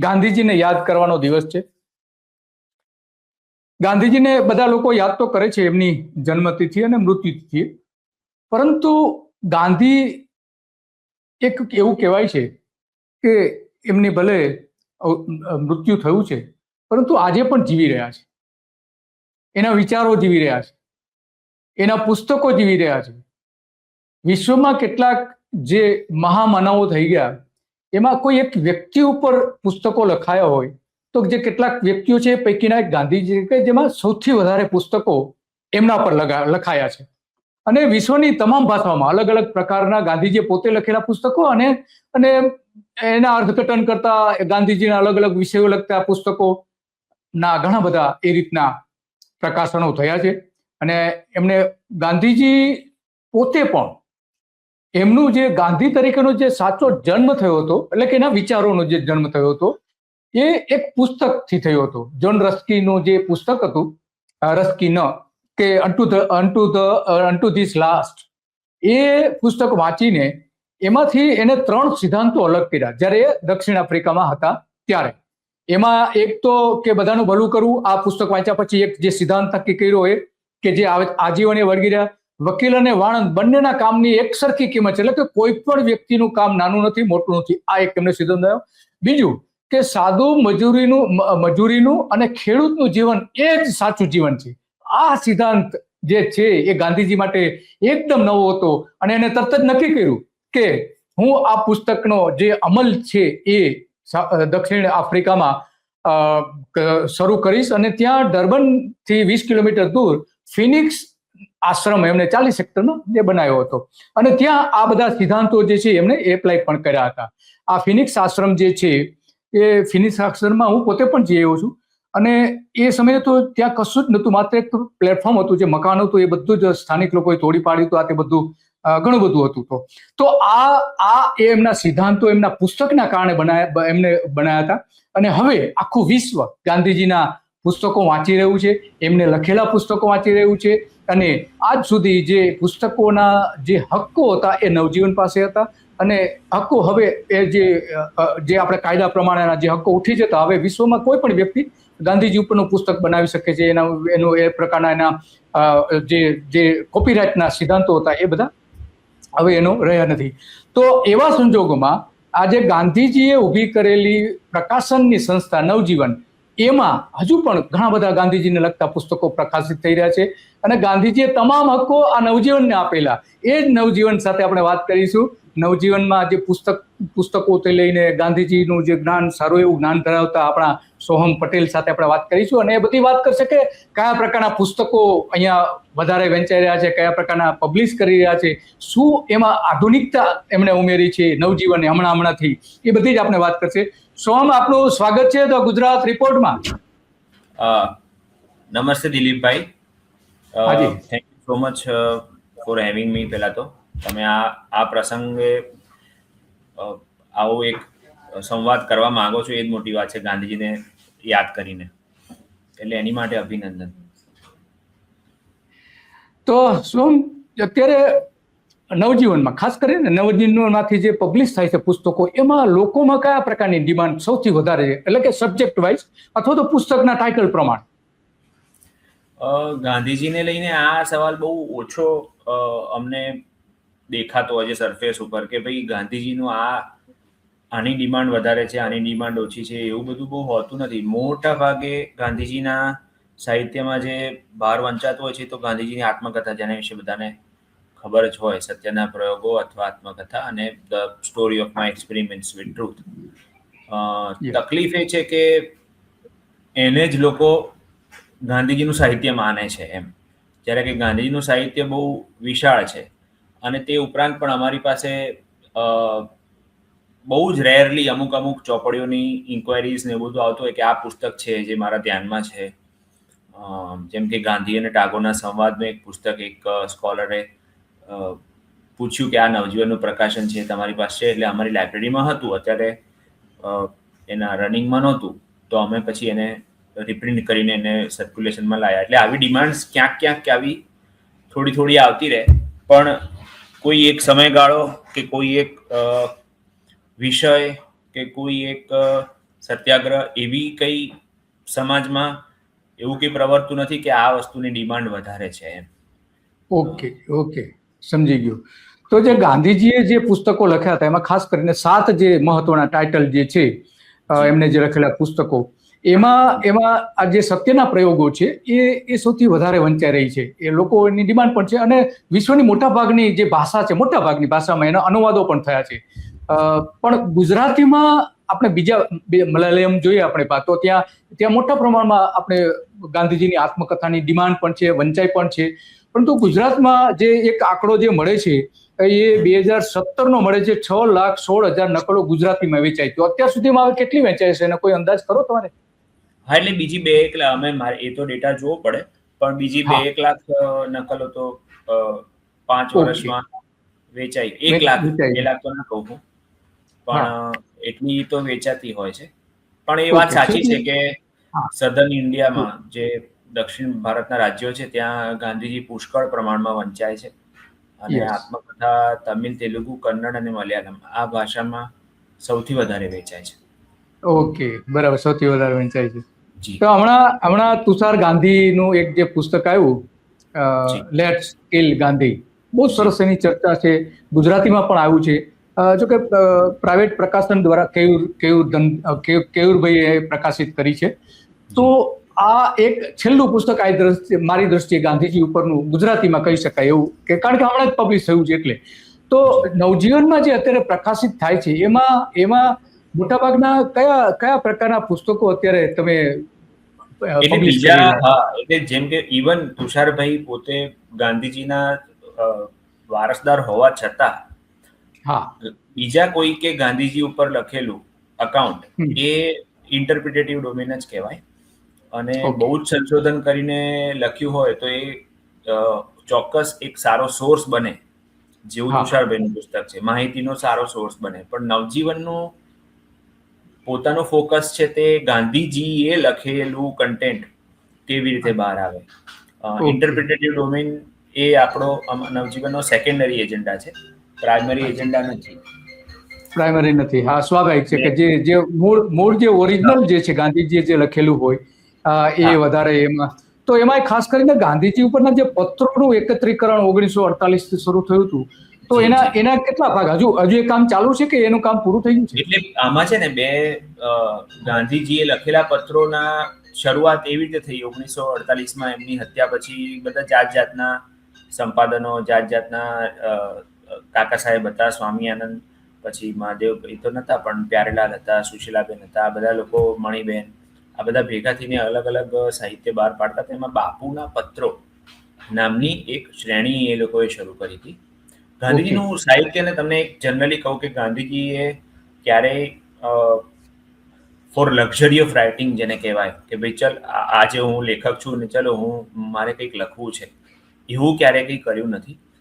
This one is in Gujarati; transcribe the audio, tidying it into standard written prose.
ગાંધીજીને યાદ કરવાનો દિવસ છે. ગાંધીજીને બધા લોકો યાદ તો કરે છે એમની જન્મતિથિ અને મૃત્યુતિથિ, પરંતુ ગાંધી એક એવું કહેવાય છે કે એમની ભલે મૃત્યુ થયું છે, પરંતુ આજે પણ જીવી રહ્યા છે. એના વિચારો જીવી રહ્યા છે, એના પુસ્તકો જીવી રહ્યા છે. વિશ્વમાં કેટલાક જે મહામાનવો થઈ ગયા, એમાં કોઈ એક વ્યક્તિ ઉપર પુસ્તકો લખાયા હોય તો જે કેટલાક વ્યક્તિઓ છે એ પૈકીના એક ગાંધીજી, કે જેમાં સૌથી વધારે પુસ્તકો એમના પર લખાયા છે. અને વિશ્વની તમામ ભાષાઓમાં અલગ અલગ પ્રકારના ગાંધીજીએ પોતે લખેલા પુસ્તકો અને એના અર્થઘટન કરતા ગાંધીજીના અલગ અલગ વિષયો લગતા પુસ્તકોના ઘણા બધા એ રીતના પ્રકાશનો થયા છે. અને એમને ગાંધીજી પોતે પણ એમનું જે ગાંધી તરીકેનો જે સાચો જન્મ થયો હતો, એટલે કે એના વિચારોનો જે જન્મ થયો હતો, એ એક પુસ્તકથી થયો હતો. જ્હોન રસ્કીનું જે પુસ્તક હતું, રસ્કી કે અન્ટુ ધીસ લાસ્ટ, એ પુસ્તક વાંચીને એમાંથી એને 3 સિદ્ધાંતો અલગ કર્યા જ્યારે એ દક્ષિણ આફ્રિકામાં હતા ત્યારે. એમાં એક તો કે બધાનું ભલું કરવું, આ પુસ્તક વાંચ્યા પછી એક જે સિદ્ધાંત નક્કી કર્યો એ કે જે આજીવન વળગી રહ્યા. વકીલ અને વાણંદ બંનેના કામની એક સરખી કિંમત છે, એટલે કે કોઈ પણ વ્યક્તિનું કામ નાનું નથી, મોટું નથી. આ એક એમને સિદ્ધાંત આવ્યો. બીજું કે સાદું મજૂરીનું અને ખેડૂતનું જીવન એ જ સાચું જીવન છે. આ સિદ્ધાંત જે છે એ ગાંધીજી માટે એકદમ નવો હતો અને એને તરત જ નક્કી કર્યું કે હું આ પુસ્તકનો જે અમલ છે એ દક્ષિણ આફ્રિકામાં શરૂ કરીશ. અને ત્યાં ડર્બનથી 20 કિલોમીટર દૂર ફિનિક્સ આશ્રમ એમને 40 હેક્ટરનો જે બનાવ્યો હતો, અને ત્યાં આ બધા સિદ્ધાંતો જે છે એમને એપ્લાય પણ કર્યા હતા. આ ફિનિક્સ આશ્રમ જે છે એ ફિનિક્સ આશ્રમમાં હું પોતે પણ જઈ આવ્યો છું, અને એ સમયે તો ત્યાં કશું જ નહોતું, માત્ર એક પ્લેટફોર્મ હતું, જે મકાન હતું એ બધું જ સ્થાનિક લોકોએ તોડી પાડ્યું હતું. આ તે બધું ઘણું બધું હતું. તો આ એમના સિદ્ધાંતો એમના પુસ્તકના કારણે એમને બનાવ્યા હતા. અને હવે આખું વિશ્વ ગાંધીજીના પુસ્તકો વાંચી રહ્યું છે, એમને લખેલા પુસ્તકો વાંચી રહ્યું છે. અને આજ સુધી જે પુસ્તકોના જે હક્કો હતા એ નવજીવન પાસે હતા, અને હક્કો હવે એ જે આપણે કાયદા પ્રમાણેના જે હક્કો ઉઠી જતા, હવે વિશ્વમાં કોઈ પણ વ્યક્તિ ગાંધીજી ઉપરનું પુસ્તક બનાવી શકે છે. એનું એ પ્રકારના એના જે કોપીરાઇટના સિદ્ધાંતો હતા એ બધા હવે એનો રહ્યા નથી. તો એવા સંજોગોમાં આજે ગાંધીજીએ ઊભી કરેલી પ્રકાશનની સંસ્થા નવજીવન, એમાં હજુ પણ ઘણા બધા ગાંધીજીને લગતા પુસ્તકો પ્રકાશિત થઈ રહ્યા છે. અને ગાંધીજીએ તમામ હક્કો આ નવજીવનને આપેલા. એ જ નવજીવન સાથે આપણે વાત કરીશું. નવજીવનમાં જે પુસ્તકોથી લઈને ગાંધીજીનું જે જ્ઞાન, સારું એવું જ્ઞાન ધરાવતા આપણા સોહમ પટેલ સાથે આપણે વાત કરીશું, અને એ બધી વાત કરશે કે કયા પ્રકારના પુસ્તકો અહીંયા વધારે વેચાઈ રહ્યા છે, કયા પ્રકારના પબ્લિશ કરી રહ્યા છે, શું એમાં આધુનિકતા એમણે ઉમેરી છે નવજીવને હમણાંથી, એ બધી જ આપણે વાત કરશે. સોહમ, આપનું સ્વાગત છે તો ગુજરાત રિપોર્ટમાં. નમસ્તે દિલીપભાઈ, thank you so much for having me. પહેલા તો તમે આ પ્રસંગે આવો એક સંવાદ કરવા માંગો છો, એ જ મોટી વાત છે, ગાંધીજીને યાદ કરીને, એટલે એની માટે અભિનંદન. તો સોહમ, અત્યારે નવજીવનમાં ખાસ કરીને નવજીવનમાંથી જે પબ્લિશ થાય છે પુસ્તકો, એમાં લોકોમાં કયા પ્રકારની ડિમાન્ડ સૌથી વધારે છે, એટલે કે સબ્જેક્ટ વાઇઝ અથવા તો પુસ્તકના ટાઇટલ પ્રમાણે? ગાંધીજીને લઈને આ સવાલ બહુ ઓછો અમને દેખાતો હોય છે સરફેસ ઉપર, કે ભાઈ ગાંધીજીનું આની ડિમાન્ડ વધારે છે, આની ડિમાન્ડ ઓછી છે, એવું બધું બહુ હોતું નથી. મોટા ભાગે ગાંધીજીના સાહિત્યમાં જે ભાર વંચાતો હોય છે તો ગાંધીજીની આત્મકથા, જેના વિશે બધાને ખબર જ હોય, સત્યના પ્રયોગો અથવા આત્મકથા, અને the story of my experiments with truth. તકલીફ એ છે કે એને જ લોકો ગાંધીજીનું સાહિત્ય માને છે એમ, જ્યારે કે ગાંધીજીનું સાહિત્ય બહુ વિશાળ છે. અને તે ઉપરાંત પણ અમારી પાસે બહુ જ રેરલી અમુક ચોપડીઓની ઇન્ક્વાયરીઝ ને એવું બધું આવતું હોય કે આ પુસ્તક છે જે મારા ધ્યાનમાં છે. જેમ કે ગાંધી અને ટાગોરના સંવાદનું એક પુસ્તક એક સ્કોલરે પૂછ્યું કે આ નવજીવનનું પ્રકાશન છે, તમારી પાસે છે? એટલે અમારી લાઇબ્રેરીમાં હતું, અત્યારે એના રનિંગમાં નહોતું, તો અમે પછી એને રિપ્રિન્ટ કરીને એને સર્ક્યુલેશનમાં લાવ્યા. એટલે આવી ડિમાન્ડ્સ ક્યાંક આવી થોડી આવતી રહે, પણ કોઈ એક સમયગાળો કે કોઈ એક વિષય કે કોઈ એક સત્યાગ્રહ એવી કઈ સમાજમાં એવું કઈ પ્રવર્તું નથી કે આ વસ્તુની ડિમાન્ડ વધારે છે એમ. ઓકે સમજી ગયો. તો જે ગાંધીજીએ જે પુસ્તકો લખ્યા હતા એમાં ખાસ કરીને 7 જે મહત્વના ટાઇટલ જે છે એમને જે લખેલા પુસ્તકો એમાં આ જે સત્યના પ્રયોગો છે એ સૌથી વધારે વંચાઈ રહી છે. એ લોકોની ડિમાન્ડ પણ છે અને વિશ્વની મોટાભાગની જે ભાષા છે મોટાભાગની ભાષામાં એના અનુવાદો પણ થયા છે. પણ ગુજરાતીમાં આપણે બીજા મલયાલમ જોઈએ આપણે તો ત્યાં મોટા પ્રમાણમાં આપણે ગાંધીજીની આત્મકથાની ડિમાન્ડ પણ છે, વંચાઈ પણ છે. પરંતુ ગુજરાતમાં જે એક આંકડો જે મળે છે એ 2017 મળે છે 6,16,000 નકલો ગુજરાતીમાં વેચાય. તો અત્યાર સુધીમાં હવે કેટલી વેચાય છે એનો કોઈ અંદાજ કરો તમારે? હા, એટલે બીજી 2-1 લાખ અમે મારે એ તો ડેટા જોવો પડે, પણ બીજી 2-1 લાખ નકલો તો 5 વર્ષમાં વેચાઈ. 1 લાખ 2 લાખ તો ના કહું હું, પણ એટલી તો વેચાતી હોય છે. પણ એ વાત સાચી છે કે સધર્ન ઇન્ડિયામાં જે દક્ષિણ ભારતના રાજ્યો છે ત્યાં ગાંધીજી પુષ્કળ પ્રમાણમાં વંચાય છે અને આત્મકથા તમિલ, તેલુગુ, કન્નડ અને મલયાલમ આ ભાષામાં સૌથી વધારે વેચાય છે. ઓકે, બરાબર, સૌથી વધારે વંચાય છે. તો હમણાં તુષાર ગાંધીનું એક જે પુસ્તક આવ્યું લેટ્સ કિલ ગાંધી, બહુ સરસ એની ચર્ચા છે. ગુજરાતીમાં પણ આવ્યું છે. જો કે પ્રાઇવેટ પ્રકાશન દ્વારા કેયુરભાઈએ પ્રકાશિત કરી છે. તો આ એક છેલ્લું પુસ્તક મારી દ્રષ્ટિએ ગાંધીજી ઉપરનું ગુજરાતીમાં કહી શકાય એવું, કે કારણ કે હમણાં જ પબ્લિશ થયું છે એટલે. તો નવજીવનમાં જે અત્યારે પ્રકાશિત થાય છે એમાં મોટાભાગના કયા પ્રકારના પુસ્તકો અત્યારે તમે પબ્લિશ કરી રહ્યા? એટલે જેમ કે ઇવન તુષારભાઈ પોતે ગાંધીજીના વારસદાર હોવા છતાં બીજા કોઈ કે ગાંધીજી ઉપર લખેલું અકાઉન્ટ એ ઇન્ટરપ્રિટેટિવ ડોમેન જ કહેવાય. અને બહુ જ સંશોધન કરીને લખ્યું હોય તો એ ચોક્કસ એક સારો સોર્સ બને, જેવું તુષારભાઈનું પુસ્તક છે, માહિતીનો સારો સોર્સ બને. પણ નવજીવનનું પોતાનું ફોકસ છે તે ગાંધીજીએ લખેલું કન્ટેન્ટ કેવી રીતે બહાર આવે. ઇન્ટરપ્રિટેટિવ ડોમેન એ આપણો નવજીવનનો સેકન્ડરી એજન્ડા છે, પ્રાઇમરી એજન્ડા નથી. પ્રાઇમરી નથી, હા, સ્વાભાવિક છે કે જે મૂળ જે ઓરિજિનલ જે છે ગાંધીજીએ જે લખેલું હોય એ વધારે એમાં. તો એમાં ખાસ કરીને ગાંધીજી ઉપરના જે પત્રોનું એકત્રીકરણ 1948 થી શરૂ થયું હતું, તો એના કેટલા ભાગ હજુ એ કામ ચાલુ છે કે એનું કામ પૂરું થઈ ગયું છે? એટલે આમાં છે ને ગાંધીજીએ લખેલા પત્રોના શરૂઆત એવી રીતે થઈ 1948માં એમની હત્યા પછી બધા જાતના સંપાદનો, જાતના કાકા સાહેબ હતા, સ્વામિયાનંદ, પછી મહાદેવ એ તો નતા પણ પ્યારેલાલ હતા, સુશીલાબેન હતા, આ બધા લોકો, મણીબેન, આ બધા ભેગા થઈને અલગ અલગ સાહિત્ય બહાર પાડતા. તેમાં બાપુના પત્રો નામની એક શ્રેણી એ લોકોએ શરૂ કરી હતી. ગાંધીજીનું સાહિત્યને તમને જનરલી કહું કે ગાંધીજીએ ક્યારેય ફોર લક્ઝરી ઓફ રાઇટિંગ જેને કહેવાય કે ભાઈ ચલ આજે હું લેખક છું ને ચલો મારે કંઈક લખવું છે, એવું ક્યારેય કંઈ કર્યું નથી.